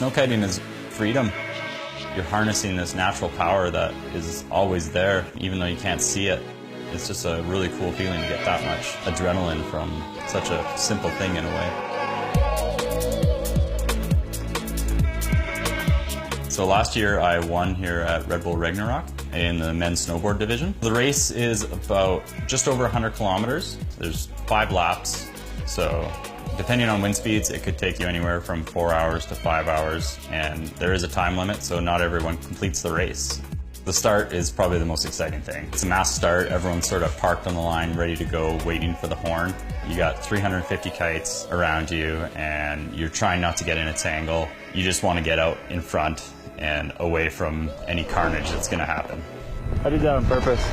Snow kiting is freedom. You're harnessing this natural power that is always there, even though you can't see it. It's just a really cool feeling to get that much adrenaline from such a simple thing in a way. So last year I won here at Red Bull Ragnarok in the men's snowboard division. The race is about just over 100 kilometers. There's 5 laps, so depending on wind speeds, it could take you anywhere from 4 hours to 5 hours, and there is a time limit, so not everyone completes the race. The start is probably the most exciting thing. It's a mass start. Everyone's sort of parked on the line, ready to go, waiting for the horn. You got 350 kites around you, and you're trying not to get in a tangle. You just want to get out in front and away from any carnage that's going to happen. I did that on purpose.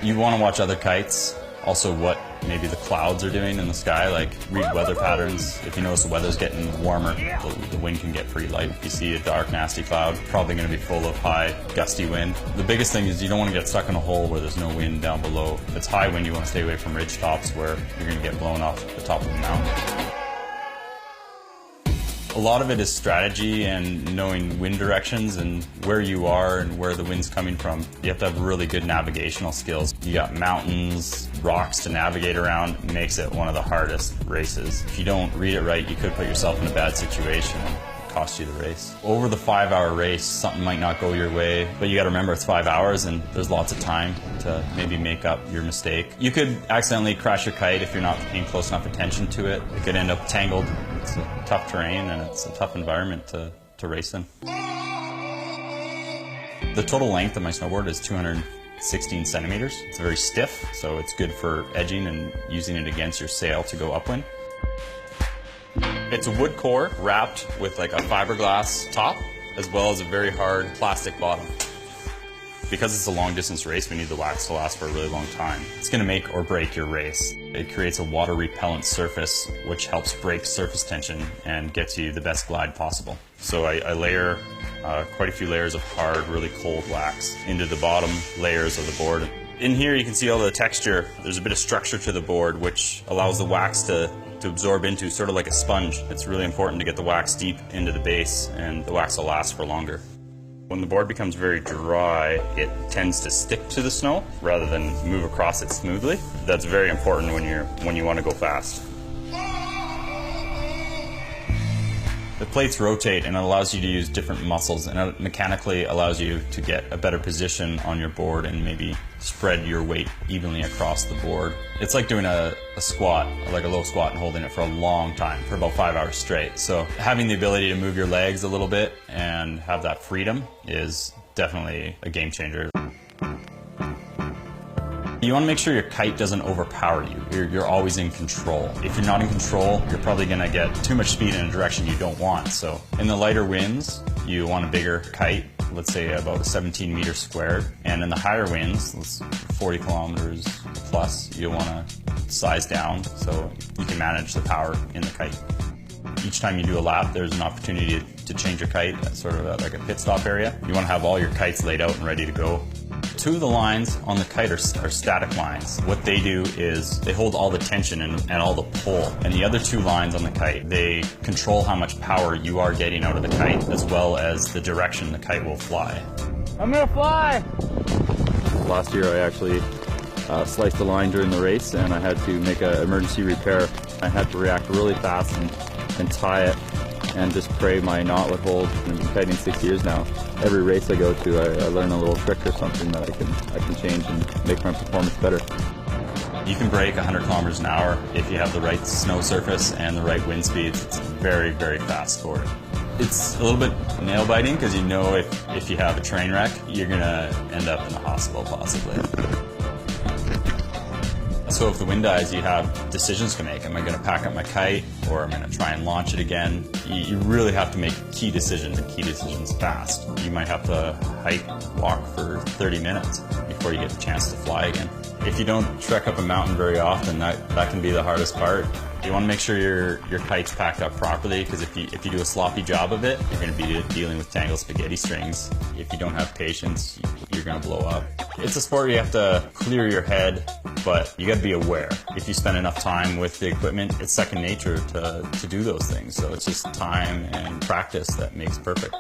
You want to watch other kites, also what maybe the clouds are doing in the sky, like read weather patterns. If you notice the weather's getting warmer, the wind can get pretty light. If you see a dark, nasty cloud, probably going to be full of high, gusty wind. The biggest thing is you don't want to get stuck in a hole where there's no wind down below. If it's high wind, you want to stay away from ridge tops where you're going to get blown off the top of the mountain. A lot of it is strategy and knowing wind directions and where you are and where the wind's coming from. You have to have really good navigational skills. You got mountains, rocks to navigate around. It makes it one of the hardest races. If you don't read it right, you could put yourself in a bad situation and cost you the race. Over the 5-hour race, something might not go your way, but you got to remember it's 5 hours and there's lots of time to maybe make up your mistake. You could accidentally crash your kite if you're not paying close enough attention to it. It could end up tangled. It's a tough terrain and it's a tough environment to race in. The total length of my snowboard is 216 centimeters. It's very stiff, so it's good for edging and using it against your sail to go upwind. It's a wood core wrapped with like a fiberglass top, as well as a very hard plastic bottom. Because it's a long distance race, we need the wax to last for a really long time. It's going to make or break your race. It creates a water repellent surface, which helps break surface tension and gets you the best glide possible. So I layer quite a few layers of hard, really cold wax into the bottom layers of the board. In here you can see all the texture. There's a bit of structure to the board, which allows the wax to absorb into, sort of like a sponge. It's really important to get the wax deep into the base, and the wax will last for longer. When the board becomes very dry, it tends to stick to the snow rather than move across it smoothly. That's very important when you want to go fast. The plates rotate and it allows you to use different muscles, and it mechanically allows you to get a better position on your board and maybe spread your weight evenly across the board. It's like doing a squat, like a low squat, and holding it for a long time, for about 5 hours straight. So having the ability to move your legs a little bit and have that freedom is definitely a game changer. You want to make sure your kite doesn't overpower you. You're always in control. If you're not in control, you're probably going to get too much speed in a direction you don't want. So in the lighter winds, you want a bigger kite, let's say about a 17 meter squared. And in the higher winds, 40 kilometers plus, you want to size down so you can manage the power in the kite. Each time you do a lap, there's an opportunity to change your kite at sort of like a pit stop area. You want to have all your kites laid out and ready to go. 2 of the lines on the kite are static lines. What they do is they hold all the tension and all the pull. And the other 2 lines on the kite, they control how much power you are getting out of the kite, as well as the direction the kite will fly. I'm gonna fly! Last year I actually sliced the line during the race, and I had to make an emergency repair. I had to react really fast and tie it and just pray my knot would hold. I've been kiting 6 years now. Every race I go to, I learn a little trick or something that I can change and make my performance better. You can break 100 kilometers an hour if you have the right snow surface and the right wind speeds. It's very, very fast sport. It's a little bit nail biting because you know if you have a train wreck, you're gonna end up in the hospital possibly. So if the wind dies, you have decisions to make. Am I going to pack up my kite, or am I going to try and launch it again? You really have to make key decisions, and key decisions fast. You might have to hike, walk for 30 minutes before you get the chance to fly again. If you don't trek up a mountain very often, that can be the hardest part. You want to make sure your kite's packed up properly, because if you do a sloppy job of it, you're going to be dealing with tangled spaghetti strings. If you don't have patience, you're going to blow up. It's a sport where you have to clear your head but you got to be aware. If you spend enough time with the equipment, it's second nature to do those things. So it's just time and practice that makes perfect.